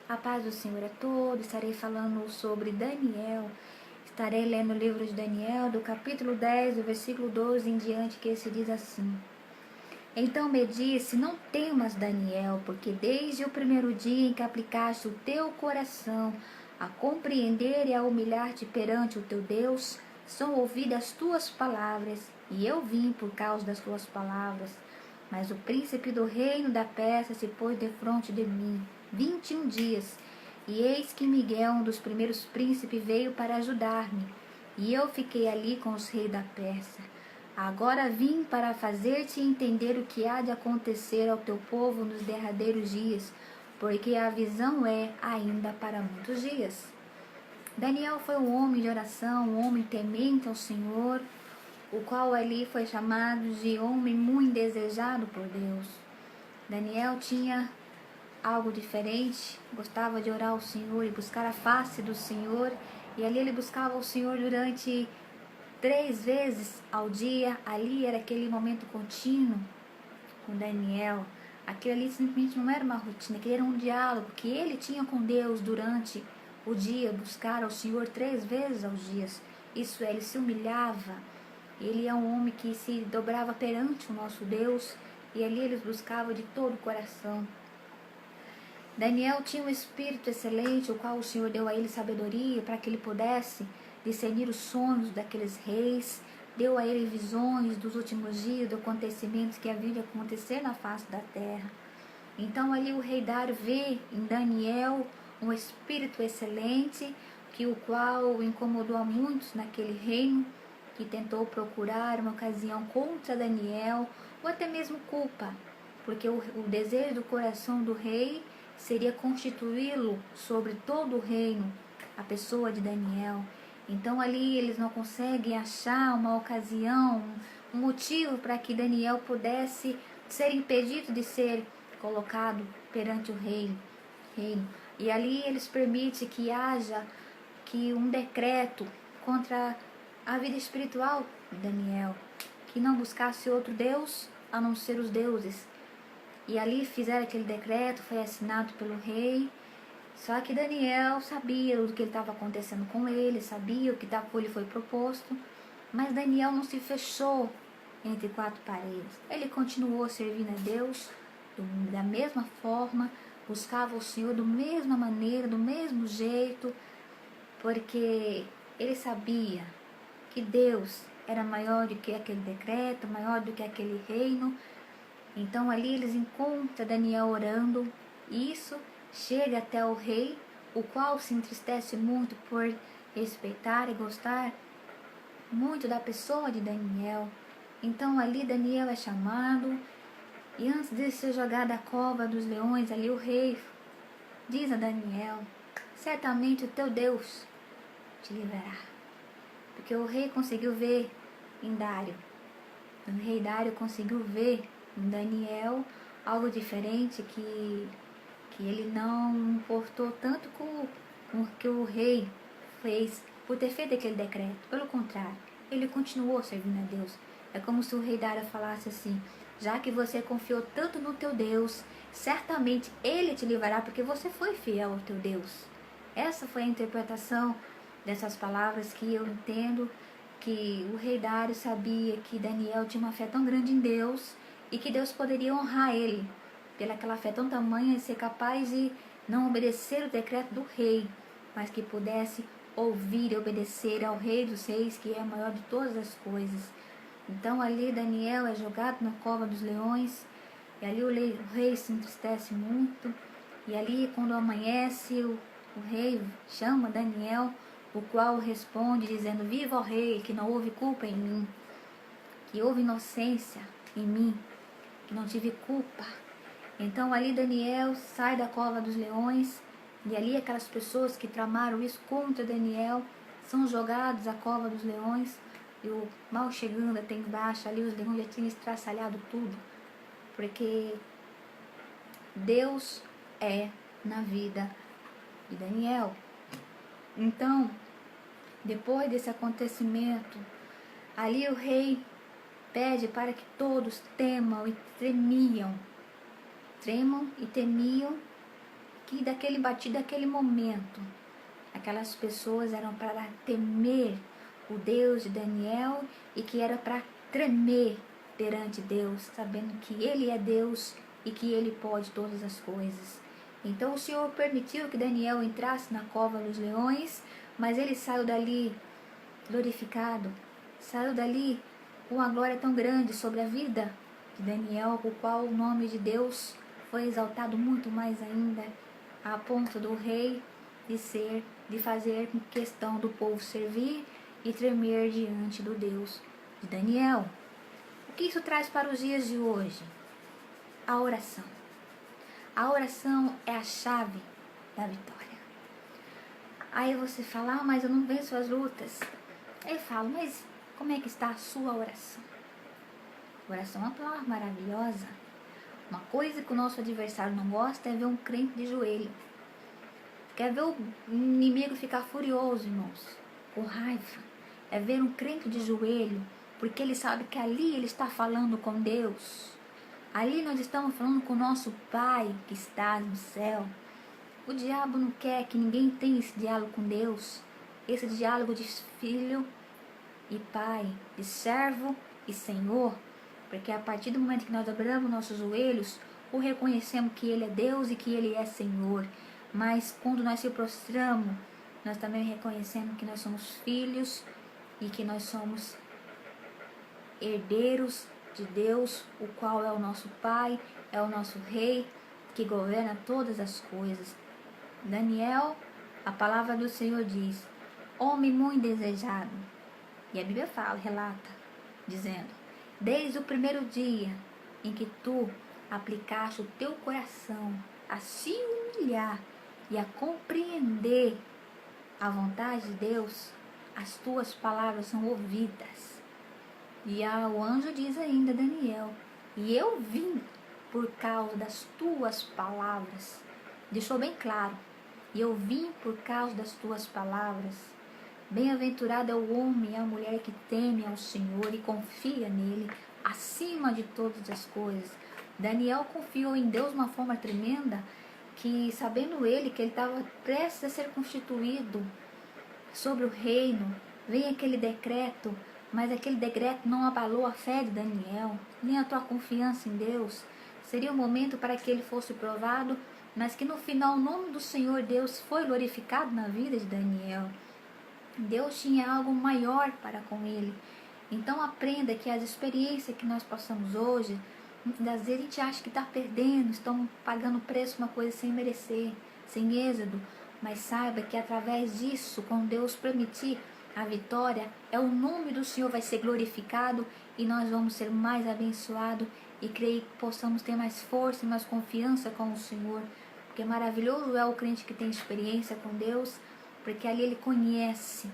A paz do Senhor a todos. Estarei falando sobre Daniel. Estarei lendo o livro de Daniel, do capítulo 10, do versículo 12 em diante, que se diz assim: Então me disse: Não temas, Daniel, porque desde o primeiro dia em que aplicaste o teu coração a compreender e a humilhar-te perante o teu Deus, são ouvidas as tuas palavras, e eu vim por causa das tuas palavras. Mas o príncipe do reino da Pérsia se pôs defronte de mim 21 dias, e eis que Miguel, um dos primeiros príncipes, veio para ajudar-me, e eu fiquei ali com os reis da Pérsia. Agora vim para fazer-te entender o que há de acontecer ao teu povo nos derradeiros dias, porque a visão é ainda para muitos dias. Daniel foi um homem de oração, um homem temente ao Senhor, o qual ali foi chamado de homem muito desejado por Deus. Daniel tinha algo diferente, gostava de orar ao Senhor e buscar a face do Senhor, e ali ele buscava o Senhor durante 3 vezes ao dia. Ali era aquele momento contínuo com Daniel. Aquilo ali simplesmente não era uma rotina, aquilo era um diálogo que ele tinha com Deus durante o dia, buscar ao Senhor 3 vezes aos dias. Isso é, ele se humilhava. Ele é um homem que se dobrava perante o nosso Deus, e ali eles buscavam de todo o coração. Daniel tinha um espírito excelente, o qual o Senhor deu a ele sabedoria para que ele pudesse discernir os sonhos daqueles reis, deu a ele visões dos últimos dias, dos acontecimentos que haviam de acontecer na face da terra. Então ali o rei Dário vê em Daniel um espírito excelente, que o qual incomodou a muitos naquele reino, que tentou procurar uma ocasião contra Daniel, ou até mesmo culpa, porque o desejo do coração do rei seria constituí-lo sobre todo o reino, a pessoa de Daniel. Então ali eles não conseguem achar uma ocasião, um motivo para que Daniel pudesse ser impedido de ser colocado perante o reino. E ali eles permitem que haja um decreto contra a vida espiritual de Daniel, que não buscasse outro Deus a não ser os deuses. E ali fizeram aquele decreto, foi assinado pelo rei. Só que Daniel sabia do que estava acontecendo com ele, sabia o que lhe foi proposto, mas Daniel não se fechou entre 4 paredes. Ele continuou servindo a Deus da mesma forma, buscava o Senhor da mesma maneira, do mesmo jeito, porque ele sabia que Deus era maior do que aquele decreto, maior do que aquele reino. Então ali eles encontram Daniel orando, e isso chega até o rei, o qual se entristece muito por respeitar e gostar muito da pessoa de Daniel. Então ali Daniel é chamado, e antes de ser jogado à cova dos leões, ali o rei diz a Daniel: certamente o teu Deus te livrará. Porque o rei conseguiu ver em Dário, o rei Dário conseguiu ver em Daniel algo diferente, que ele não importou tanto com o que o rei fez por ter feito aquele decreto. Pelo contrário, ele continuou servindo a Deus. É como se o rei Dário falasse assim: já que você confiou tanto no teu Deus, certamente ele te livrará, porque você foi fiel ao teu Deus. Essa foi a interpretação dessas palavras, que eu entendo que o rei Dário sabia que Daniel tinha uma fé tão grande em Deus, e que Deus poderia honrar ele pelaquela fé tão tamanha, e ser capaz de não obedecer o decreto do rei, mas que pudesse ouvir e obedecer ao rei dos reis, que é maior de todas as coisas. Então ali Daniel é jogado na cova dos leões, e ali o rei se entristece muito, e ali quando amanhece o rei chama Daniel, o qual responde dizendo: viva o rei, que não houve culpa em mim, que houve inocência em mim, que não tive culpa. Então ali Daniel sai da cova dos leões, e ali aquelas pessoas que tramaram isso contra Daniel são jogados à cova dos leões, e o mal chegando até embaixo, ali os leões já tinham estraçalhado tudo, porque Deus é na vida de Daniel. Então, depois desse acontecimento, ali o rei pede para que todos temam e temiam daquele batido, daquele momento, aquelas pessoas eram para temer o Deus de Daniel e que era para tremer perante Deus, sabendo que Ele é Deus e que Ele pode todas as coisas. Então o Senhor permitiu que Daniel entrasse na cova dos leões, mas ele saiu dali glorificado, saiu dali com uma glória tão grande sobre a vida de Daniel, o qual o nome de Deus foi exaltado muito mais ainda, a ponto do rei de fazer questão do povo servir e tremer diante do Deus de Daniel. O que isso traz para os dias de hoje? A oração. A oração é a chave da vitória. Aí você fala, mas eu não venço as lutas. Eu falo, mas como é que está a sua oração? Oração é uma palavra maravilhosa. Uma coisa que o nosso adversário não gosta é ver um crente de joelho. Quer ver o inimigo ficar furioso, irmãos, com raiva. É ver um crente de joelho, porque ele sabe que ali ele está falando com Deus. Ali nós estamos falando com o nosso Pai que está no céu. O diabo não quer que ninguém tenha esse diálogo com Deus. Esse diálogo de filho e pai, de servo e senhor. Porque a partir do momento que nós dobramos nossos joelhos, o reconhecemos que Ele é Deus e que Ele é Senhor. Mas quando nós se prostramos, nós também reconhecemos que nós somos filhos e que nós somos herdeiros de Deus, o qual é o nosso Pai, é o nosso Rei, que governa todas as coisas. Daniel, a palavra do Senhor diz, homem muito desejado. E a Bíblia fala, relata, dizendo, desde o primeiro dia em que tu aplicaste o teu coração a se humilhar e a compreender a vontade de Deus, as tuas palavras são ouvidas. E o anjo diz ainda, Daniel, e eu vim por causa das tuas palavras. Deixou bem claro, e eu vim por causa das tuas palavras. Bem-aventurado é o homem e a mulher que teme ao Senhor e confia nele acima de todas as coisas. Daniel confiou em Deus de uma forma tremenda, que sabendo ele que ele estava prestes a ser constituído sobre o reino, vem aquele decreto, mas aquele decreto não abalou a fé de Daniel, nem a tua confiança em Deus. Seria o momento para que ele fosse provado, mas que no final o nome do Senhor Deus foi glorificado na vida de Daniel. Deus tinha algo maior para com ele. Então aprenda que as experiências que nós passamos hoje, muitas das vezes a gente acha que está perdendo, estão pagando preço uma coisa sem merecer, sem êxodo. Mas saiba que através disso, quando Deus permitir a vitória, o nome do Senhor vai ser glorificado e nós vamos ser mais abençoados e creio que possamos ter mais força e mais confiança com o Senhor. Porque maravilhoso é o crente que tem experiência com Deus, porque ali ele conhece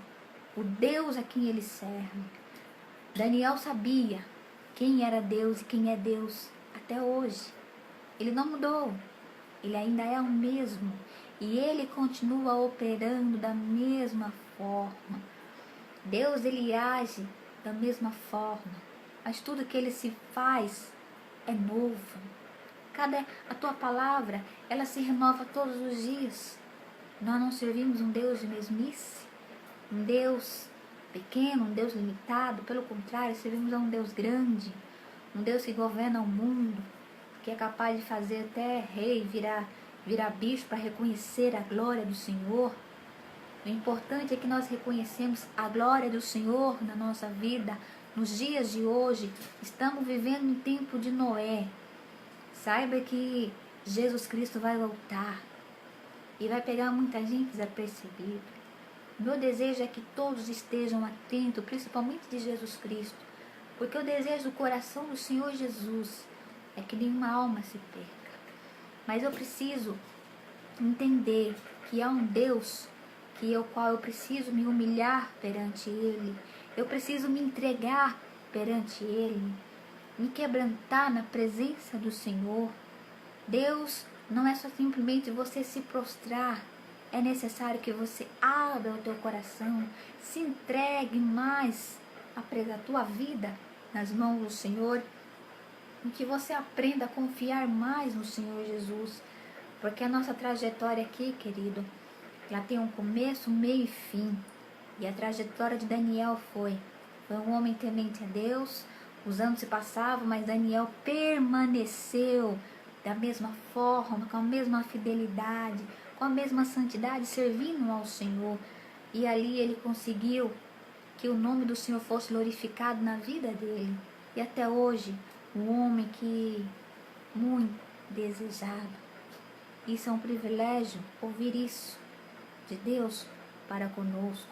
o Deus a quem ele serve. Daniel sabia quem era Deus e quem é Deus até hoje. Ele não mudou, ele ainda é o mesmo e ele continua operando da mesma forma. Deus, ele age da mesma forma, mas tudo que ele se faz é novo. A tua palavra, ela se renova todos os dias. Nós não servimos um Deus de mesmice, um Deus pequeno, um Deus limitado. Pelo contrário, servimos a um Deus grande, um Deus que governa o mundo, que é capaz de fazer até rei virar bicho para reconhecer a glória do Senhor. O importante é que nós reconhecemos a glória do Senhor na nossa vida. Nos dias de hoje, estamos vivendo um tempo de Noé. Saiba que Jesus Cristo vai voltar e vai pegar muita gente desapercebida. Meu desejo é que todos estejam atentos, principalmente de Jesus Cristo, porque o desejo do coração do Senhor Jesus é que nenhuma alma se perca. Mas eu preciso entender que há um Deus ao qual eu preciso me humilhar perante Ele, eu preciso me entregar perante Ele, me quebrantar na presença do Senhor. Deus não é só simplesmente você se prostrar, é necessário que você abra o teu coração, se entregue mais a tua vida nas mãos do Senhor, e que você aprenda a confiar mais no Senhor Jesus, Porque a nossa trajetória aqui, querido, ela tem um começo, meio e fim. E a trajetória de Daniel foi um homem temente a Deus. Os anos se passavam, mas Daniel permaneceu da mesma forma, com a mesma fidelidade, com a mesma santidade, servindo ao Senhor. E ali ele conseguiu que o nome do Senhor fosse glorificado na vida dele. E até hoje, um homem que muito desejado. Isso é um privilégio, ouvir isso de Deus para conosco.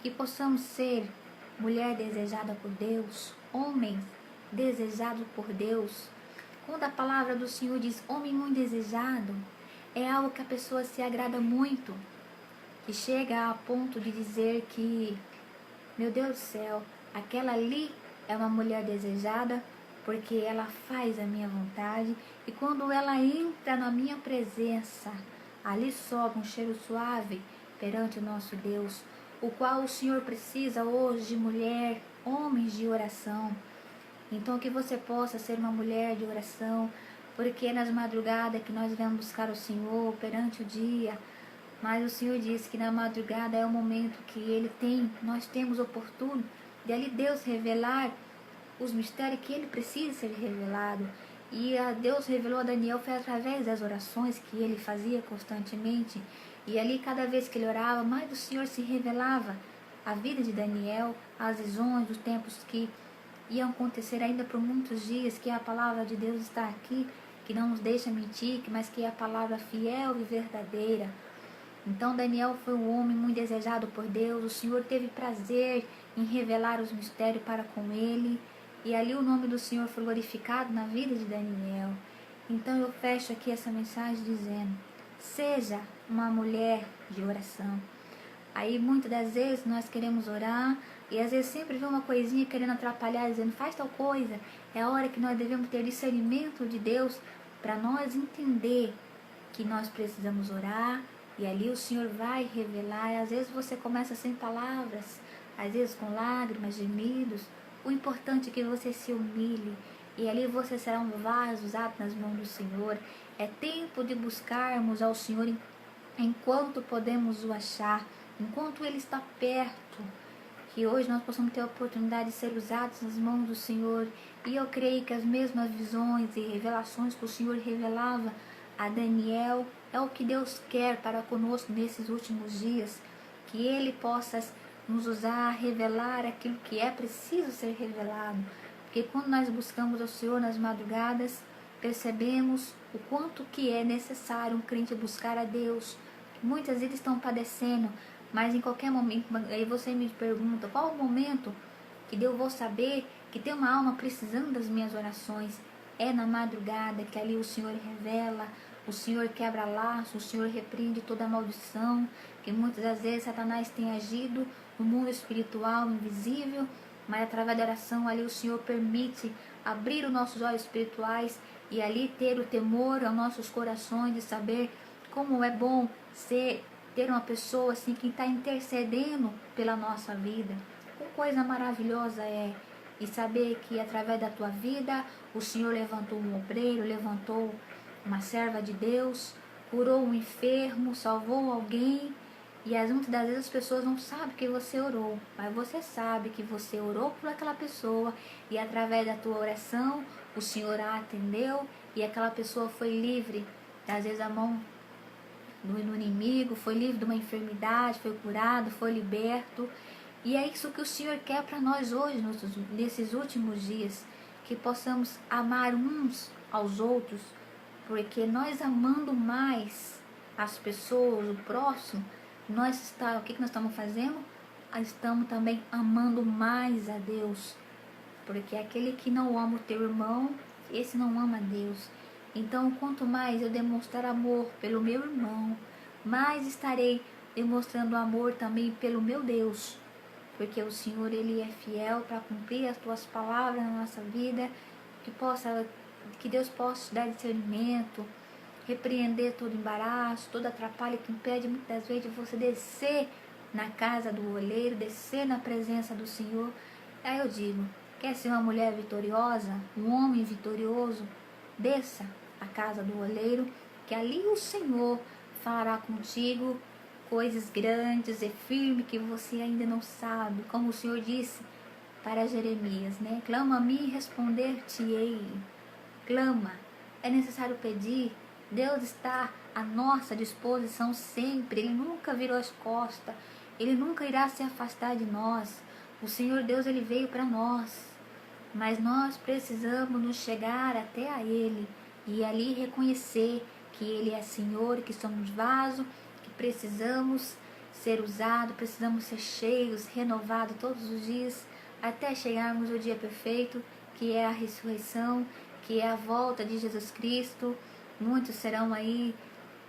Que possamos ser mulher desejada por Deus, homens desejados por Deus. Quando a palavra do Senhor diz homem muito desejado, é algo que a pessoa se agrada muito, que chega a ponto de dizer que, meu Deus do céu, aquela ali é uma mulher desejada porque ela faz a minha vontade, e quando ela entra na minha presença, ali sobe um cheiro suave perante o nosso Deus, o qual o Senhor precisa hoje de mulher, homens de oração. Então que você possa ser uma mulher de oração, porque é nas madrugadas que nós vamos buscar o Senhor perante o dia. Mas o Senhor disse que na madrugada é o momento que nós temos oportuno de ali Deus revelar os mistérios que ele precisa ser revelado. E Deus revelou a Daniel foi através das orações que ele fazia constantemente. E ali cada vez que ele orava, mais o Senhor se revelava a vida de Daniel, as visões dos tempos que iam acontecer ainda por muitos dias, que a palavra de Deus está aqui, que não nos deixa mentir, mas que é a palavra fiel e verdadeira. Então Daniel foi um homem muito desejado por Deus. O Senhor teve prazer em revelar os mistérios para com ele. E ali o nome do Senhor foi glorificado na vida de Daniel. Então eu fecho aqui essa mensagem dizendo: seja uma mulher de oração. Aí muitas das vezes nós queremos orar e às vezes sempre vem uma coisinha querendo atrapalhar, dizendo faz tal coisa. É a hora que nós devemos ter discernimento de Deus para nós entender que nós precisamos orar. E ali o Senhor vai revelar. E às vezes você começa sem palavras, às vezes com lágrimas, gemidos. O importante é que você se humilhe. E ali você será um vaso usado nas mãos do Senhor. É tempo de buscarmos ao Senhor enquanto podemos o achar, enquanto Ele está perto. Que hoje nós possamos ter a oportunidade de ser usados nas mãos do Senhor. E eu creio que as mesmas visões e revelações que o Senhor revelava a Daniel é o que Deus quer para conosco nesses últimos dias. Que Ele possa nos usar, revelar aquilo que é preciso ser revelado. Porque quando nós buscamos o Senhor nas madrugadas, percebemos o quanto que é necessário um crente buscar a Deus. Muitas vezes estão padecendo, mas em qualquer momento, aí você me pergunta, qual o momento que eu vou saber que tem uma alma precisando das minhas orações? É na madrugada que ali o Senhor revela, o Senhor quebra laços, o Senhor repreende toda a maldição, que muitas das vezes Satanás tem agido no mundo espiritual invisível, mas através da oração ali o Senhor permite abrir os nossos olhos espirituais e ali ter o temor aos nossos corações de saber como é bom ter uma pessoa assim que está intercedendo pela nossa vida. Que coisa maravilhosa é. E saber que através da tua vida o Senhor levantou um obreiro, levantou uma serva de Deus, curou um enfermo, salvou alguém. E muitas das vezes as pessoas não sabem que você orou, mas você sabe que você orou por aquela pessoa e através da tua oração o Senhor a atendeu e aquela pessoa foi livre, às vezes a mão do inimigo, foi livre de uma enfermidade, foi curado, foi liberto. E é isso que o Senhor quer para nós hoje, nesses últimos dias, que possamos amar uns aos outros, porque nós amando mais as pessoas, o próximo, o que nós estamos fazendo? Estamos também amando mais a Deus, porque aquele que não ama o teu irmão, esse não ama a Deus. Então, quanto mais eu demonstrar amor pelo meu irmão, mais estarei demonstrando amor também pelo meu Deus, porque o Senhor, Ele é fiel para cumprir as tuas palavras na nossa vida, que Deus possa te dar discernimento, repreender todo embaraço, toda atrapalho que impede muitas vezes de você descer na casa do oleiro, descer na presença do Senhor. Aí eu digo, quer ser uma mulher vitoriosa, um homem vitorioso? Desça à casa do oleiro que ali o Senhor fará contigo coisas grandes e firmes que você ainda não sabe, como o Senhor disse para Jeremias, né? Clama a mim e responder-te-ei. Clama, é necessário pedir. Deus está à nossa disposição sempre. Ele nunca virou as costas. Ele nunca irá se afastar de nós. O Senhor Deus, Ele veio para nós. Mas nós precisamos nos chegar até a Ele e ali reconhecer que Ele é Senhor, que somos vaso, que precisamos ser usados, precisamos ser cheios, renovados todos os dias, até chegarmos ao dia perfeito, que é a ressurreição, que é a volta de Jesus Cristo. Muitos serão aí,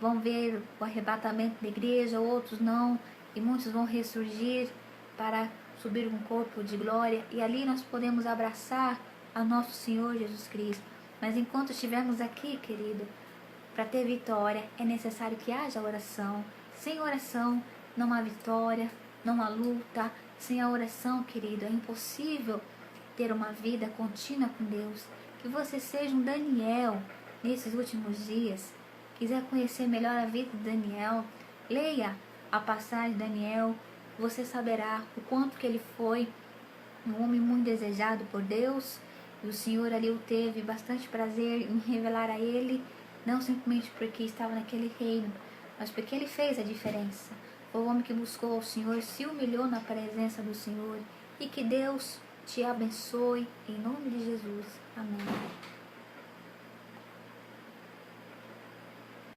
vão ver o arrebatamento da igreja, outros não, e muitos vão ressurgir para subir um corpo de glória, e ali nós podemos abraçar a nosso Senhor Jesus Cristo. Mas enquanto estivermos aqui, querido, para ter vitória é necessário que haja oração. Sem oração não há vitória, não há luta. Sem a oração, querido, é impossível ter uma vida contínua com Deus. Que você seja um Daniel nesses últimos dias. Quiser conhecer melhor a vida de Daniel, leia a passagem de Daniel. Você saberá o quanto que ele foi um homem muito desejado por Deus. E o Senhor ali o teve bastante prazer em revelar a ele, não simplesmente porque estava naquele reino, mas porque ele fez a diferença. Foi o homem que buscou ao Senhor, se humilhou na presença do Senhor. E que Deus te abençoe, em nome de Jesus. Amém.